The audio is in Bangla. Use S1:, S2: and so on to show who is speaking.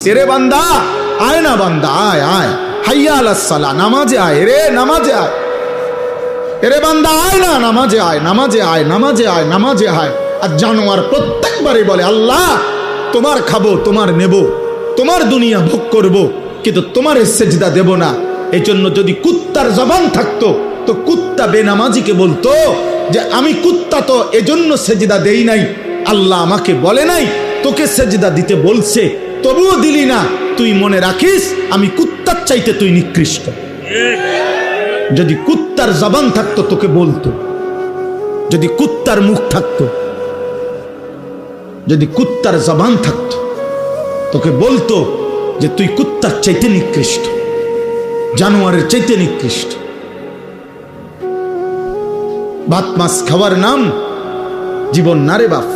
S1: तेरे बंदा आए ना बंदा आए आए हाइया अलस साला नामाजे आए रे नामाजे आए तेरे बंदा आए ना नामाजे आए नामाजे आए नामाजे आए नामाजे आए আর জানোয়ার প্রত্যেকবারই বলে আল্লাহ তোমার খাবো তোমার নেব তোমার দুনিয়া ভোগ করব কিন্তু তোমার সেজদা দেব না। এজন্য যদি কুত্তার জবান থাকতো তো কুত্তা বেনামাজিকে বলতো যে আমি কুত্তা তো এজন্য সেজদা দেই নাই, আল্লাহ আমাকে বলে নাই তোকে সেজদা দিতে বলছে তবুও দিলি না, তুই মনে রাখিস আমি কুত্তার চাইতে তুই নিকৃষ্ট। যদি কুত্তার জবান থাকতো তোকে বলতো, যদি কুত্তার মুখ থাকতো, যদি কুত্তার জবান থাকতো তোকে বলতো যে তুই কুত্তার চাইতে নিকৃষ্ট, জানোয়ারের চাইতে নিকৃষ্ট। ভাত মাছ খাওয়ার নাম জীবন না রে বাপ।